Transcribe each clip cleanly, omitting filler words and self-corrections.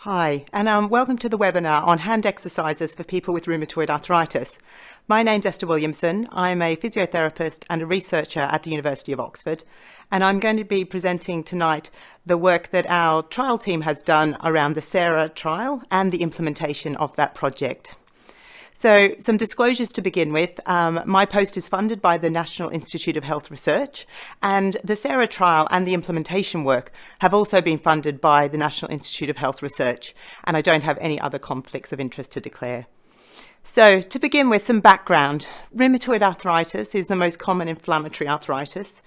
Hi, and welcome to the webinar on hand exercises for people with rheumatoid arthritis. My name's Esther Williamson. I'm a physiotherapist and a researcher at the University of Oxford, and I'm going to be presenting tonight the work that our trial team has done around the SARA trial and the implementation of that project. So some disclosures to begin with. My post is funded by the National Institute of Health Research, and the SARA trial and the implementation work have also been funded by the National Institute of Health Research, and I don't have any other conflicts of interest to declare. So to begin with, some background. Rheumatoid arthritis is the most common inflammatory arthritis.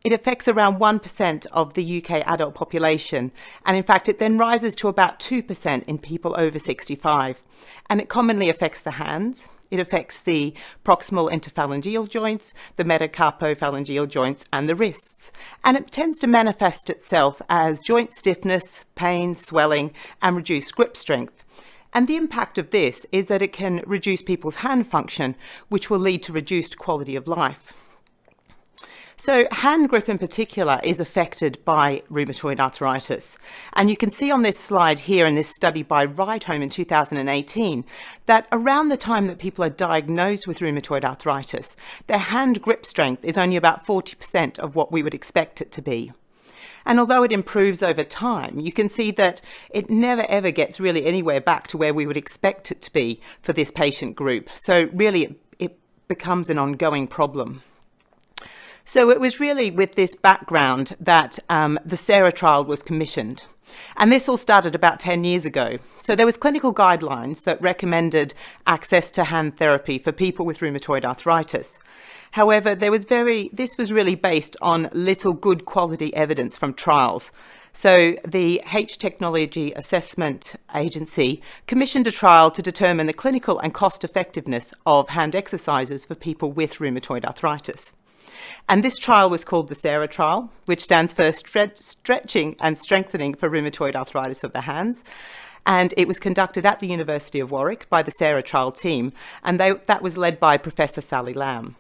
It affects around 1% of the UK adult population, and in fact it then rises to about 2% in people over 65. And it commonly affects the hands. It affects the proximal interphalangeal joints, the metacarpophalangeal joints, and the wrists. And it tends to manifest itself as joint stiffness, pain, swelling, and reduced grip strength. And the impact of this is that it can reduce people's hand function, which will lead to reduced quality of life. So hand grip in particular is affected by rheumatoid arthritis. And you can see on this slide here in this study by Rydholm in 2018 that around the time that people are diagnosed with rheumatoid arthritis, their hand grip strength is only about 40% of what we would expect it to be. And although it improves over time, you can see that it never ever gets really anywhere back to where we would expect it to be for this patient group. So really it becomes an ongoing problem. So it was really with this background that the SARA trial was commissioned. And this all started about 10 years ago. So there was clinical guidelines that recommended access to hand therapy for people with rheumatoid arthritis. However, this was really based on little good quality evidence from trials. So the H Technology Assessment Agency commissioned a trial to determine the clinical and cost effectiveness of hand exercises for people with rheumatoid arthritis. And this trial was called the SARA trial, which stands for Stretching and Strengthening for Rheumatoid Arthritis of the Hands. And it was conducted at the University of Warwick by the SARA trial team, and that was led by Professor Sally Lamb.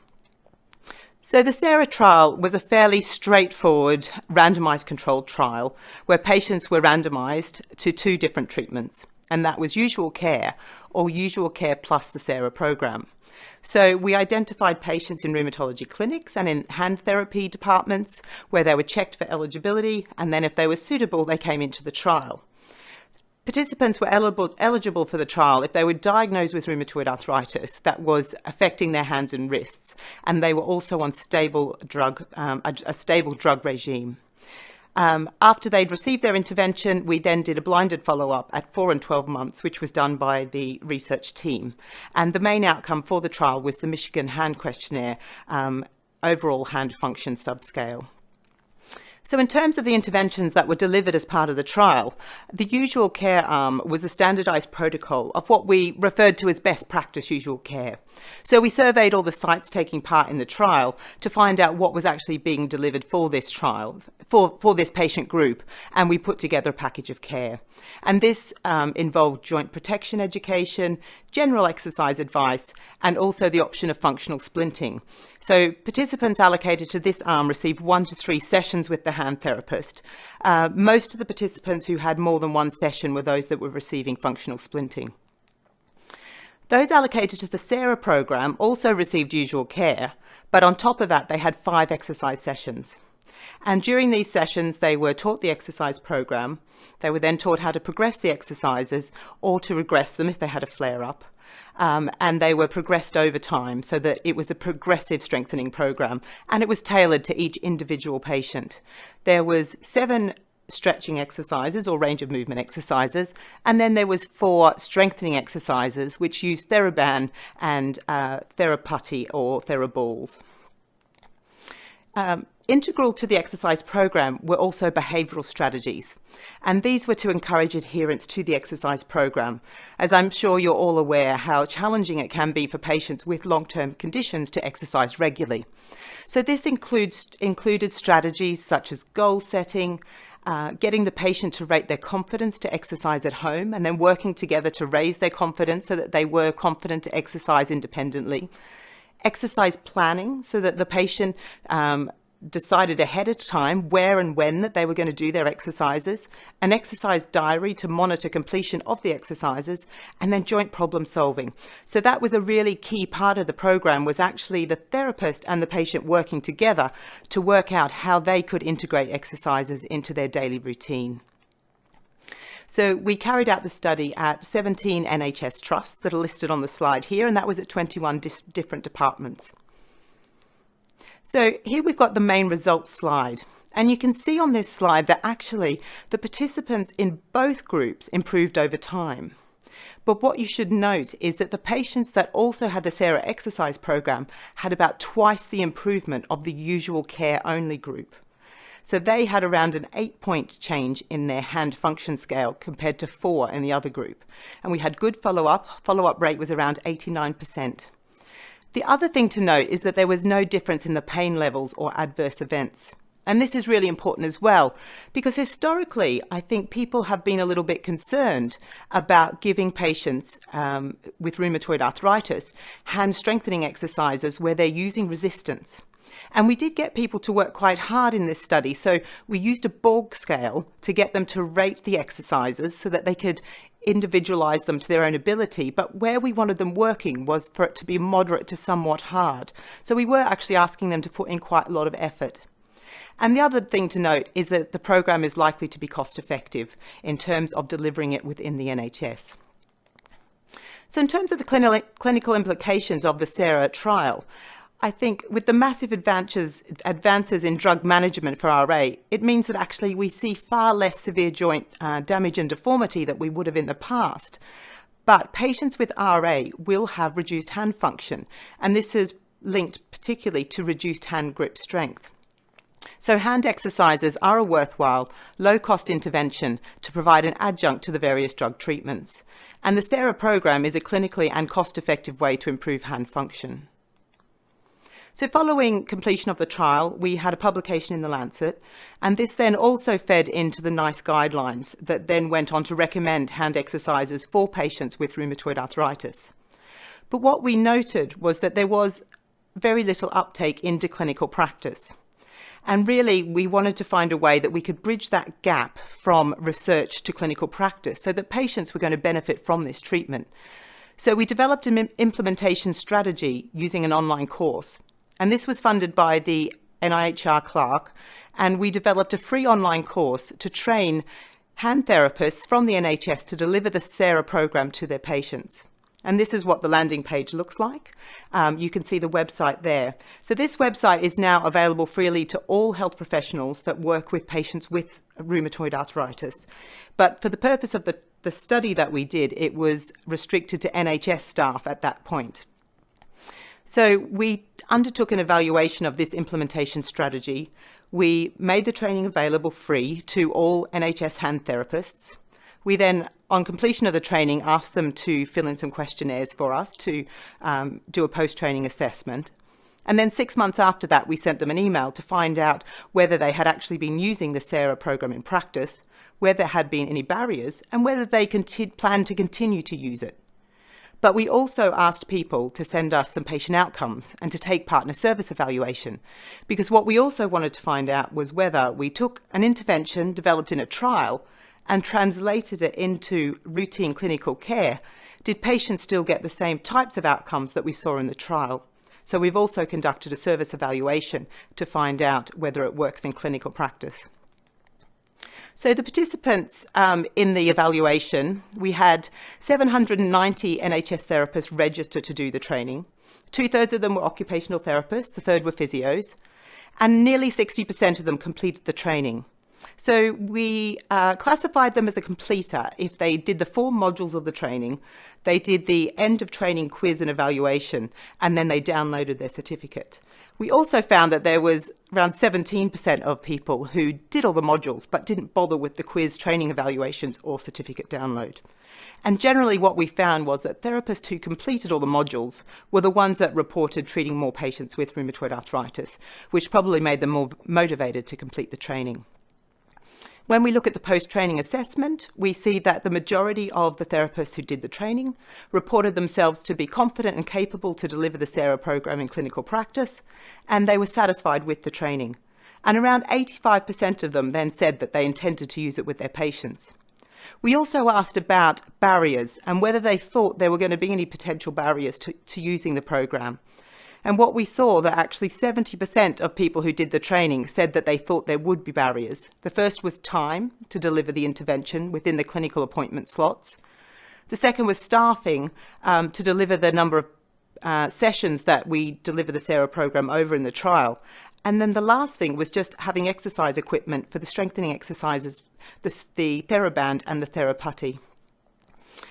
So the SARA trial was a fairly straightforward randomised controlled trial where patients were randomised to two different treatments, and that was usual care or usual care plus the SARA program. So we identified patients in rheumatology clinics and in hand therapy departments where they were checked for eligibility, and then if they were suitable, they came into the trial. Participants were eligible for the trial if they were diagnosed with rheumatoid arthritis that was affecting their hands and wrists, and they were also on a stable drug regime. After they'd received their intervention, we then did a blinded follow-up at 4 and 12 months, which was done by the research team. And the main outcome for the trial was the Michigan Hand Questionnaire, overall hand function subscale. So in terms of the interventions that were delivered as part of the trial, the usual care arm was a standardised protocol of what we referred to as best practice usual care. So we surveyed all the sites taking part in the trial to find out what was actually being delivered for this trial, for this patient group, and we put together a package of care. And this involved joint protection education, general exercise advice, and also the option of functional splinting. So participants allocated to this arm received 1 to 3 sessions with the hand therapist. Most of the participants who had more than one session were those that were receiving functional splinting. Those allocated to the SARA program also received usual care, but on top of that, they had 5 exercise sessions. And during these sessions, they were taught the exercise program. They were then taught how to progress the exercises or to regress them if they had a flare-up. And they were progressed over time so that it was a progressive strengthening program, and it was tailored to each individual patient. There was 7 stretching exercises or range of movement exercises, and then there was 4 strengthening exercises which used TheraBand and TheraPutty or TheraBalls. Integral to the exercise program were also behavioural strategies, and these were to encourage adherence to the exercise program, as I'm sure you're all aware how challenging it can be for patients with long-term conditions to exercise regularly. So this included strategies such as goal setting, getting the patient to rate their confidence to exercise at home, and then working together to raise their confidence so that they were confident to exercise independently. Exercise planning so that the patient decided ahead of time where and when that they were going to do their exercises, an exercise diary to monitor completion of the exercises, and then joint problem solving. So that was a really key part of the program, was actually the therapist and the patient working together to work out how they could integrate exercises into their daily routine. So we carried out the study at 17 NHS trusts that are listed on the slide here, and that was at 21 different departments. So here we've got the main results slide, and you can see on this slide that actually the participants in both groups improved over time. But what you should note is that the patients that also had the Sarah exercise program had about twice the improvement of the usual care only group. So they had around an 8-point change in their hand function scale compared to 4 in the other group. And we had good follow-up rate was around 89%. The other thing to note is that there was no difference in the pain levels or adverse events. And this is really important as well, because historically, I think people have been a little bit concerned about giving patients with rheumatoid arthritis hand strengthening exercises where they're using resistance. And we did get people to work quite hard in this study. So we used a Borg scale to get them to rate the exercises so that they could individualize them to their own ability. But where we wanted them working was for it to be moderate to somewhat hard. So we were actually asking them to put in quite a lot of effort. And the other thing to note is that the program is likely to be cost effective in terms of delivering it within the NHS. So in terms of the clinical implications of the Sarah trial, I think with the massive advances in drug management for RA, it means that actually we see far less severe joint damage and deformity than we would have in the past. But patients with RA will have reduced hand function, and this is linked particularly to reduced hand grip strength. So hand exercises are a worthwhile, low-cost intervention to provide an adjunct to the various drug treatments. And the Sarah program is a clinically and cost-effective way to improve hand function. So following completion of the trial, we had a publication in The Lancet, and this then also fed into the NICE guidelines that then went on to recommend hand exercises for patients with rheumatoid arthritis. But what we noted was that there was very little uptake into clinical practice. And really, we wanted to find a way that we could bridge that gap from research to clinical practice so that patients were going to benefit from this treatment. So we developed an implementation strategy using an online course. And this was funded by the NIHR Clark, and we developed a free online course to train hand therapists from the NHS to deliver the Sarah program to their patients. And this is what the landing page looks like. You can see the website there. So this website is now available freely to all health professionals that work with patients with rheumatoid arthritis. But for the purpose of the study that we did, it was restricted to NHS staff at that point. So we undertook an evaluation of this implementation strategy. We made the training available free to all NHS hand therapists. We then, on completion of the training, asked them to fill in some questionnaires for us to do a post-training assessment. And then 6 months after that, we sent them an email to find out whether they had actually been using the Sarah program in practice, whether there had been any barriers, and whether they plan to continue to use it. But we also asked people to send us some patient outcomes and to take part in a service evaluation, because what we also wanted to find out was whether we took an intervention developed in a trial and translated it into routine clinical care. Did patients still get the same types of outcomes that we saw in the trial? So we've also conducted a service evaluation to find out whether it works in clinical practice. So the participants in the evaluation, we had 790 NHS therapists registered to do the training. 2/3 of them were occupational therapists, a third were physios, and nearly 60% of them completed the training. So we classified them as a completer if they did the 4 modules of the training, they did the end of training quiz and evaluation, and then they downloaded their certificate. We also found that there was around 17% of people who did all the modules but didn't bother with the quiz, training evaluations, or certificate download. And generally what we found was that therapists who completed all the modules were the ones that reported treating more patients with rheumatoid arthritis, which probably made them more motivated to complete the training. When we look at the post-training assessment, we see that the majority of the therapists who did the training reported themselves to be confident and capable to deliver the Sarah program in clinical practice, and they were satisfied with the training. and around 85% of them then said that they intended to use it with their patients. We also asked about barriers and whether they thought there were going to be any potential barriers to using the program. And what we saw that actually 70% of people who did the training said that they thought there would be barriers. The first was time to deliver the intervention within the clinical appointment slots. The second was staffing to deliver the number of sessions that we deliver the SARA program over in the trial. And then the last thing was just having exercise equipment for the strengthening exercises, the TheraBand and the TheraPutty.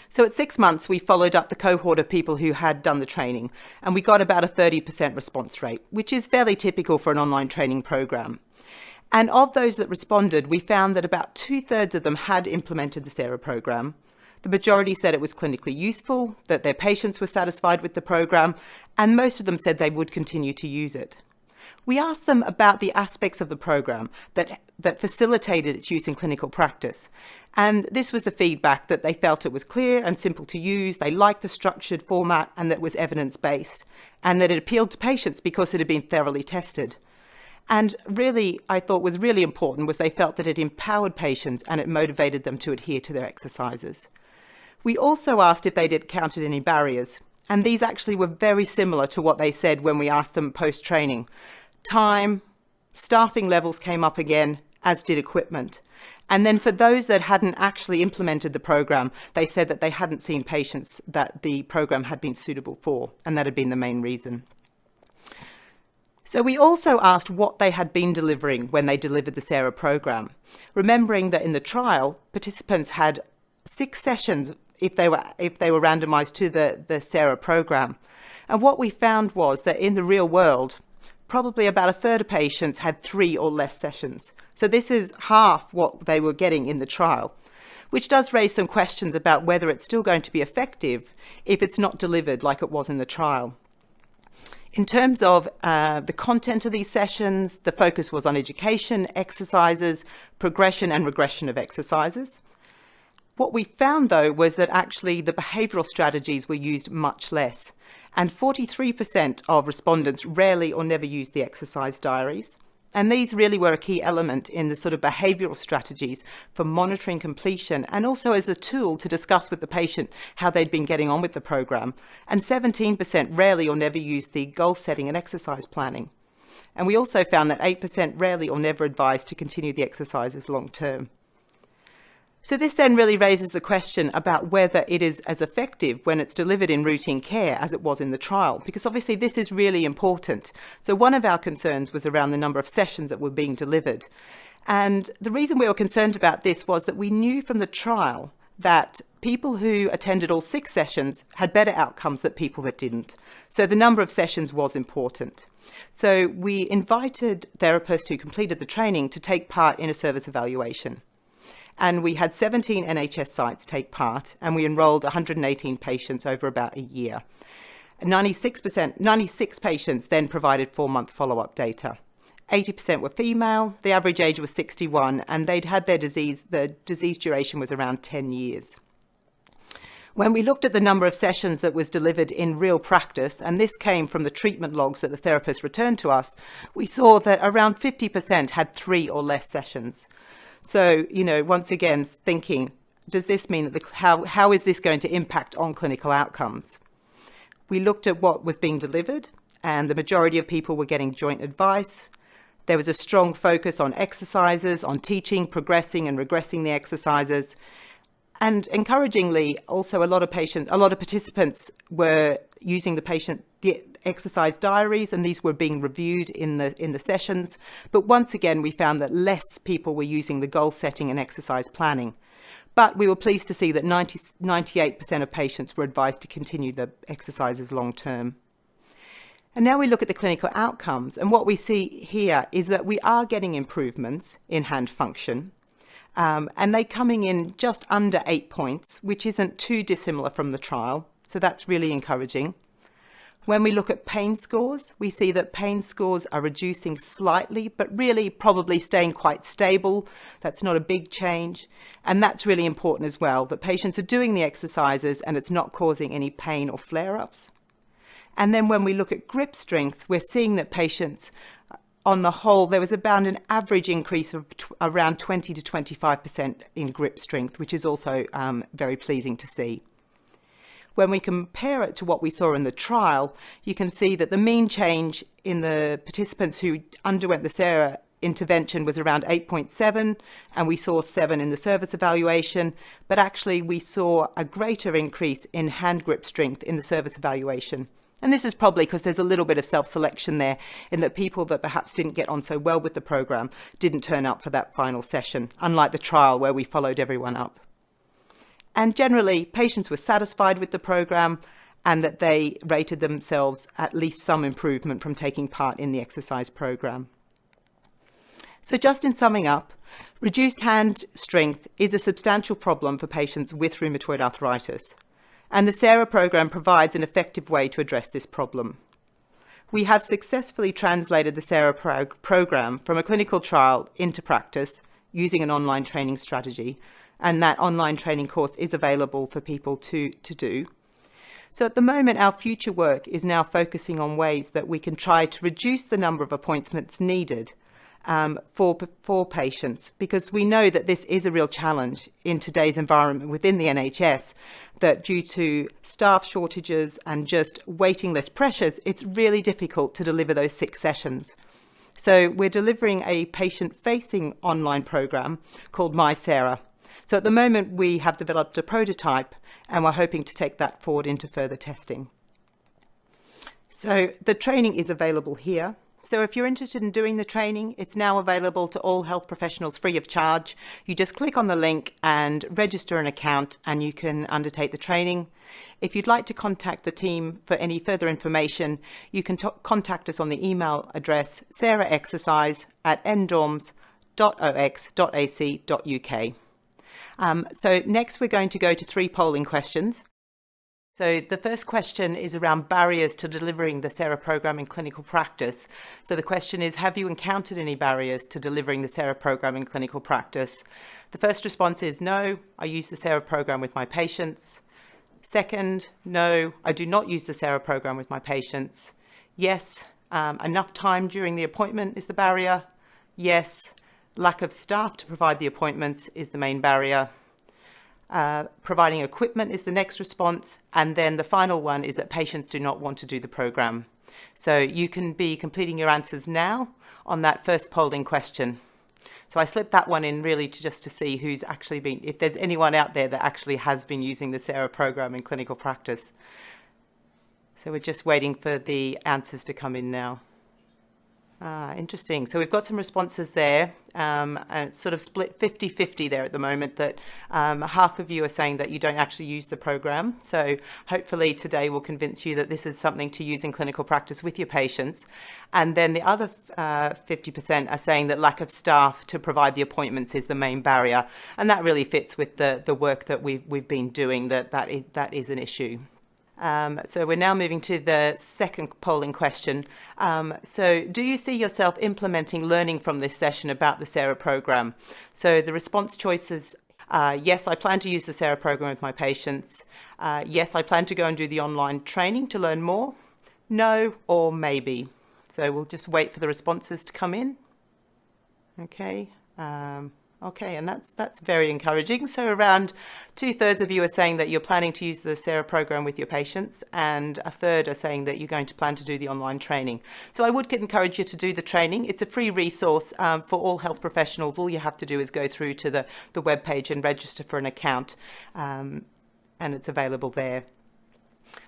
So at 6 months, we followed up the cohort of people who had done the training, and we got about a 30% response rate, which is fairly typical for an online training program. And of those that responded, we found that about 2/3 of them had implemented the SARA program. The majority said it was clinically useful, that their patients were satisfied with the program, and most of them said they would continue to use it. We asked them about the aspects of the program that facilitated its use in clinical practice. And this was the feedback, that they felt it was clear and simple to use, they liked the structured format, and that it was evidence-based, and that it appealed to patients because it had been thoroughly tested. And really, I thought was really important was they felt that it empowered patients and it motivated them to adhere to their exercises. We also asked if they'd encountered any barriers, and these actually were very similar to what they said when we asked them post-training. Time, staffing levels came up again, as did equipment. And then for those that hadn't actually implemented the program, they said that they hadn't seen patients that the program had been suitable for, and that had been the main reason. So we also asked what they had been delivering when they delivered the SARA program, remembering that in the trial, participants had 6 sessions if they were randomized to the SARA program. And what we found was that in the real world, probably about a third of patients had 3 or less sessions. So this is half what they were getting in the trial, which does raise some questions about whether it's still going to be effective if it's not delivered like it was in the trial. In terms of the content of these sessions, the focus was on education, exercises, progression and regression of exercises. What we found, though, was that actually the behavioural strategies were used much less, and 43% of respondents rarely or never used the exercise diaries. And these really were a key element in the sort of behavioural strategies for monitoring completion, and also as a tool to discuss with the patient how they'd been getting on with the program. And 17% rarely or never used the goal setting and exercise planning. And we also found that 8% rarely or never advised to continue the exercises long term. So this then really raises the question about whether it is as effective when it's delivered in routine care as it was in the trial, because obviously this is really important. So one of our concerns was around the number of sessions that were being delivered. And the reason we were concerned about this was that we knew from the trial that people who attended all 6 sessions had better outcomes than people that didn't. So the number of sessions was important. So we invited therapists who completed the training to take part in a service evaluation. And we had 17 NHS sites take part, and we enrolled 118 patients over about a year. 96 patients then provided 4-month follow-up data. 80% were female, the average age was 61, and they'd had the disease duration was around 10 years. When we looked at the number of sessions that was delivered in real practice, and this came from the treatment logs that the therapist returned to us, we saw that around 50% had 3 or less sessions. So, once again, thinking, does this mean that how is this going to impact on clinical outcomes? We looked at what was being delivered, and the majority of people were getting joint advice. There was a strong focus on exercises, on teaching, progressing and regressing the exercises. And encouragingly, also a lot of participants were using the exercise diaries, and these were being reviewed in the sessions. But once again, we found that less people were using the goal setting and exercise planning. But we were pleased to see that 98% of patients were advised to continue the exercises long term. And now we look at the clinical outcomes, and what we see here is that we are getting improvements in hand function. And they're coming in just under 8 points, which isn't too dissimilar from the trial. So that's really encouraging. When we look at pain scores, we see that pain scores are reducing slightly, but really probably staying quite stable. That's not a big change. And that's really important as well, that patients are doing the exercises and it's not causing any pain or flare-ups. And then when we look at grip strength, we're seeing that patients on the whole, there was about an average increase of around 20 to 25% in grip strength, which is also very pleasing to see. When we compare it to what we saw in the trial, you can see that the mean change in the participants who underwent the SARA intervention was around 8.7, and we saw 7 in the service evaluation, but actually we saw a greater increase in hand grip strength in the service evaluation. And this is probably because there's a little bit of self-selection there, in that people that perhaps didn't get on so well with the program didn't turn up for that final session, unlike the trial where we followed everyone up. And generally, patients were satisfied with the program and that they rated themselves at least some improvement from taking part in the exercise program. So just in summing up, reduced hand strength is a substantial problem for patients with rheumatoid arthritis, and the SARA program provides an effective way to address this problem. We have successfully translated the SARA program from a clinical trial into practice using an online training strategy, and that online training course is available for people to do. So at the moment, our future work is now focusing on ways that we can try to reduce the number of appointments needed for patients, because we know that this is a real challenge in today's environment within the NHS, that due to staff shortages and just waiting list pressures, it's really difficult to deliver those 6 sessions. So we're delivering a patient-facing online program called MySARA. So at the moment, we have developed a prototype and we're hoping to take that forward into further testing. So the training is available here. So if you're interested in doing the training, it's now available to all health professionals free of charge. You just click on the link and register an account and you can undertake the training. If you'd like to contact the team for any further information, you can contact us on the email address saraexercise@ndoms.ox.ac.uk. So next we're going to go to 3 polling questions. So the first question is around barriers to delivering the SARA program in clinical practice. So the question is, have you encountered any barriers to delivering the SARA program in clinical practice? The first response is no, I use the SARA program with my patients. Second, no, I do not use the SARA program with my patients. Yes, enough time during the appointment is the barrier. Yes, lack of staff to provide the appointments is the main barrier. Providing equipment is the next response, and then the final one is that patients do not want to do the program. So you can be completing your answers now on that first polling question. So I slipped that one in really just to see who's actually been, if there's anyone out there that actually has been using the SARA program in clinical practice. So we're just waiting for the answers to come in now. Interesting. So we've got some responses there, and it's sort of split 50-50 there at the moment, that half of you are saying that you don't actually use the program. So hopefully today will convince you that this is something to use in clinical practice with your patients. And then the other 50% are saying that lack of staff to provide the appointments is the main barrier. And that really fits with the work that we've been doing, that is an issue. So we're now moving to the second polling question. So do you see yourself implementing learning from this session about the SARA program? So the response choices, yes, I plan to use the SARA program with my patients. Yes, I plan to go and do the online training to learn more. No, or maybe. So we'll just wait for the responses to come in. Okay. Okay, and that's very encouraging. So around 2/3 of you are saying that you're planning to use the SARA program with your patients, and 1/3 are saying that you're going to plan to do the online training. So I would encourage you to do the training. It's a free resource for all health professionals. All you have to do is go through to the web page and register for an account, and it's available there.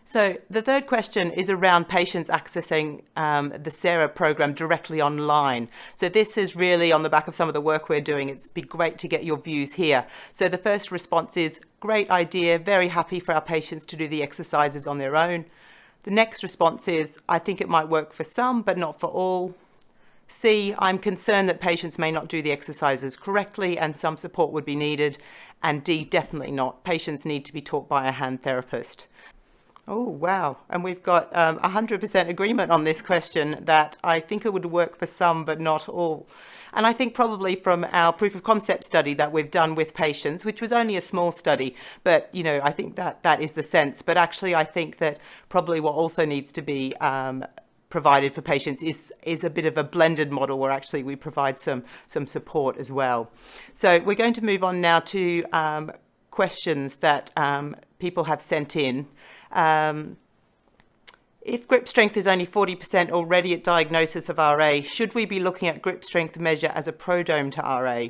So the third question is around patients accessing the SARA program directly online. So this is really on the back of some of the work we're doing. It's been great to get your views here. So the first response is, great idea, very happy for our patients to do the exercises on their own. The next response is, I think it might work for some, but not for all. C, I'm concerned that patients may not do the exercises correctly and some support would be needed. And D, definitely not. Patients need to be taught by a hand therapist. Oh, wow. And we've got 100% agreement on this question, that I think it would work for some, but not all. And I think probably from our proof of concept study that we've done with patients, which was only a small study, but, you know, I think that is the sense. But actually, I think that probably what also needs to be provided for patients is a bit of a blended model where actually we provide some support as well. So we're going to move on now to questions that people have sent in. If grip strength is only 40% already at diagnosis of RA, should we be looking at grip strength measure as a prodrome to RA?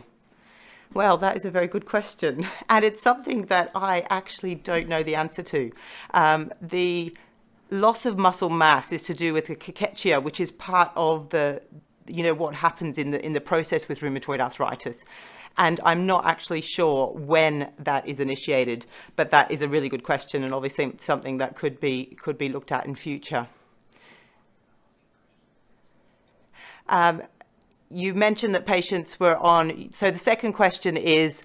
Well, that is a very good question, and it's something that I actually don't know the answer to. The loss of muscle mass is to do with the cachexia, which is part of the, what happens in the process with rheumatoid arthritis. And I'm not actually sure when that is initiated, but that is a really good question, and obviously something that could be looked at in future. You mentioned that patients were on, so the second question is,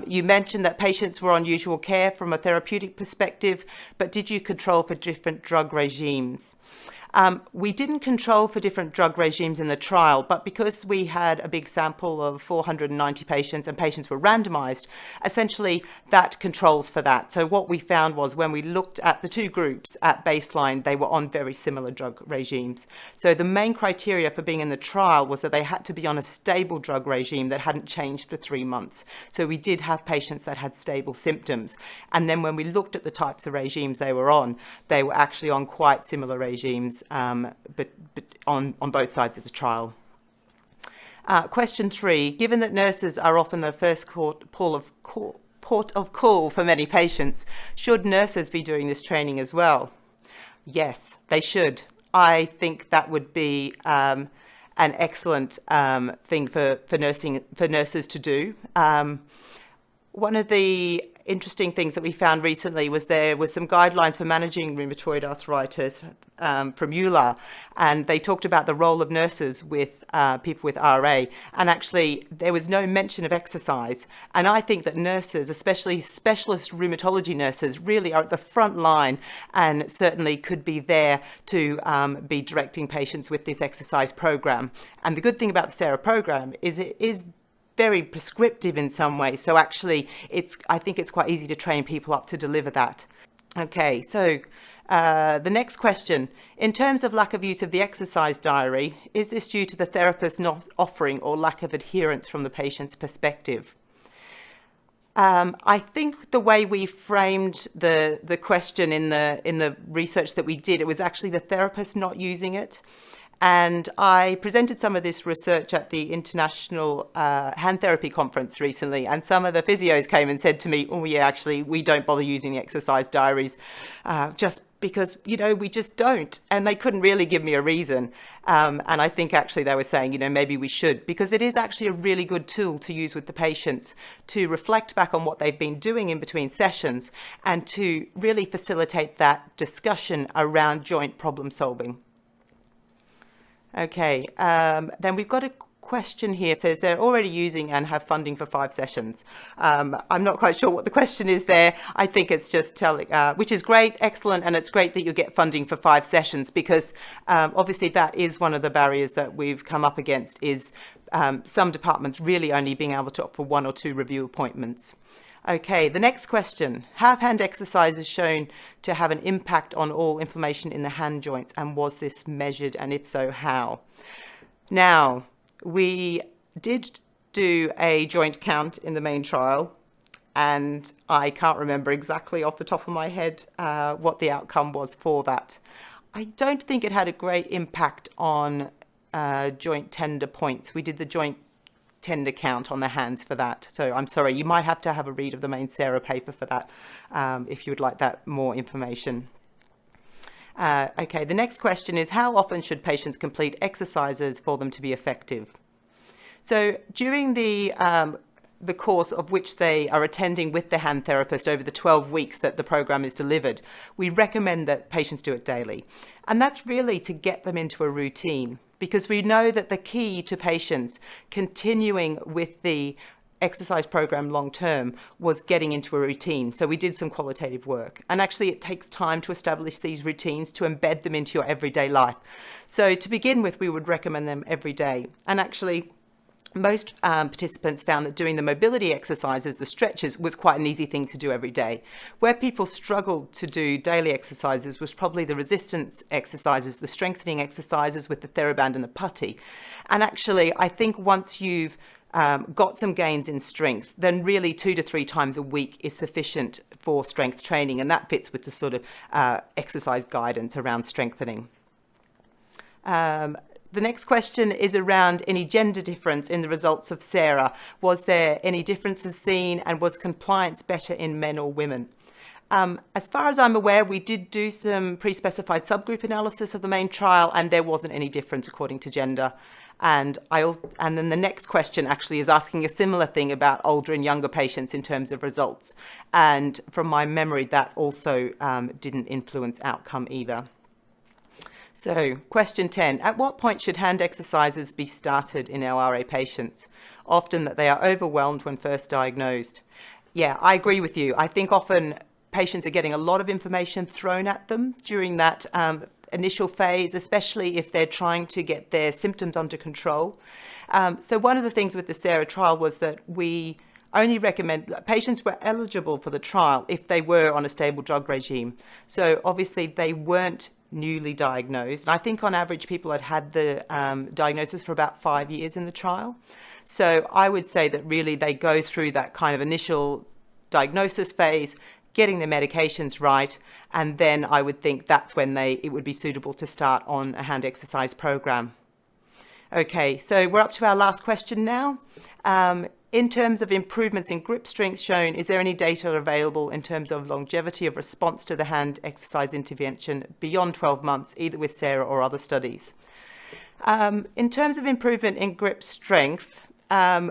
you mentioned that patients were on usual care from a therapeutic perspective, but did you control for different drug regimes? We didn't control for different drug regimes in the trial, but because we had a big sample of 490 patients and patients were randomized, essentially that controls for that. So what we found was when we looked at the two groups at baseline, they were on very similar drug regimes. So the main criteria for being in the trial was that they had to be on a stable drug regime that hadn't changed for 3 months. So we did have patients that had stable symptoms. And then when we looked at the types of regimes they were actually on quite similar regimes, but on both sides of the trial. Question 3, given that nurses are often the first port of call for many patients, should nurses be doing this training as well? Yes, they should. I think that would be an excellent thing for nurses to do. One of the interesting things that we found recently was there was some guidelines for managing rheumatoid arthritis from EULAR, and they talked about the role of nurses with people with RA, and actually there was no mention of exercise. And I think that nurses, especially specialist rheumatology nurses, really are at the front line and certainly could be there to be directing patients with this exercise program. And the good thing about the SARA program is it is very prescriptive in some way. So actually, I think it's quite easy to train people up to deliver that. Okay, so the next question. In terms of lack of use of the exercise diary, is this due to the therapist not offering or lack of adherence from the patient's perspective? I think the way we framed the question in the research that we did, it was actually the therapist not using it. And I presented some of this research at the International Hand Therapy Conference recently, and some of the physios came and said to me, oh yeah, actually, we don't bother using the exercise diaries just because, we just don't. And they couldn't really give me a reason. And I think actually they were saying, maybe we should, because it is actually a really good tool to use with the patients to reflect back on what they've been doing in between sessions and to really facilitate that discussion around joint problem solving. Okay, then we've got a question here. It says they're already using and have funding for 5 sessions. I'm not quite sure what the question is there. I think it's just telling, which is great, excellent, and it's great that you get funding for 5 sessions because obviously that is one of the barriers that we've come up against is some departments really only being able to offer 1 or 2 review appointments. Okay, the next question. Have hand exercises shown to have an impact on all inflammation in the hand joints, and was this measured, and if so, how? Now, we did do a joint count in the main trial, and I can't remember exactly off the top of my head what the outcome was for that. I don't think it had a great impact on joint tender points. We did the joint tender count on the hands for that. So I'm sorry, you might have to have a read of the main SARA paper for that if you would like that more information. Okay, the next question is how often should patients complete exercises for them to be effective? So during the course of which they are attending with the hand therapist over the 12 weeks that the program is delivered, we recommend that patients do it daily. And that's really to get them into a routine, because we know that the key to patients continuing with the exercise program long term was getting into a routine. So we did some qualitative work, and actually it takes time to establish these routines, to embed them into your everyday life. So to begin with, we would recommend them every day. And actually most participants found that doing the mobility exercises, the stretches, was quite an easy thing to do every day. Where people struggled to do daily exercises was probably the resistance exercises, the strengthening exercises with the TheraBand and the putty. And actually, I think once you've got some gains in strength, then really 2 to 3 times a week is sufficient for strength training, and that fits with the sort of exercise guidance around strengthening. The next question is around any gender difference in the results of SARA. Was there any differences seen, and was compliance better in men or women? As far as I'm aware, we did do some pre-specified subgroup analysis of the main trial, and there wasn't any difference according to gender. And then the next question actually is asking a similar thing about older and younger patients in terms of results. And from my memory, that also didn't influence outcome either. So, question 10, at what point should hand exercises be started in our RA patients? Often that they are overwhelmed when first diagnosed. Yeah, I agree with you. I think often patients are getting a lot of information thrown at them during that initial phase, especially if they're trying to get their symptoms under control. So one of the things with the SARA trial was that we only recommend patients were eligible for the trial if they were on a stable drug regime. So obviously they weren't newly diagnosed. And I think on average people had had the diagnosis for about 5 years in the trial. So I would say that really they go through that kind of initial diagnosis phase, getting their medications right, and then I would think that's when it would be suitable to start on a hand exercise program. Okay, so we're up to our last question now. In terms of improvements in grip strength shown, is there any data available in terms of longevity of response to the hand exercise intervention beyond 12 months, either with SARA or other studies? In terms of improvement in grip strength,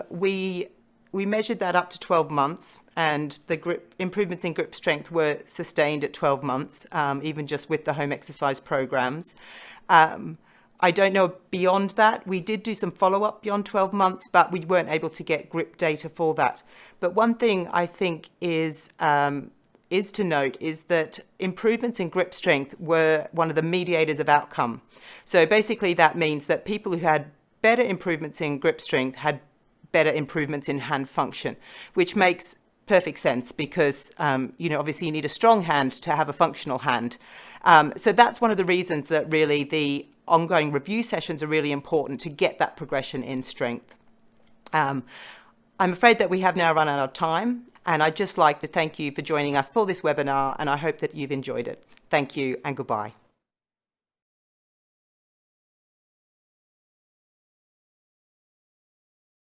we measured that up to 12 months, and the improvements in grip strength were sustained at 12 months, even just with the home exercise programs. I don't know beyond that. We did do some follow-up beyond 12 months, but we weren't able to get grip data for that. But one thing I think is to note is that improvements in grip strength were one of the mediators of outcome. So basically that means that people who had better improvements in grip strength had better improvements in hand function, which makes perfect sense because, obviously you need a strong hand to have a functional hand. So that's one of the reasons that really the ongoing review sessions are really important to get that progression in strength. I'm afraid that we have now run out of time, and I'd just like to thank you for joining us for this webinar, and I hope that you've enjoyed it. Thank you and goodbye.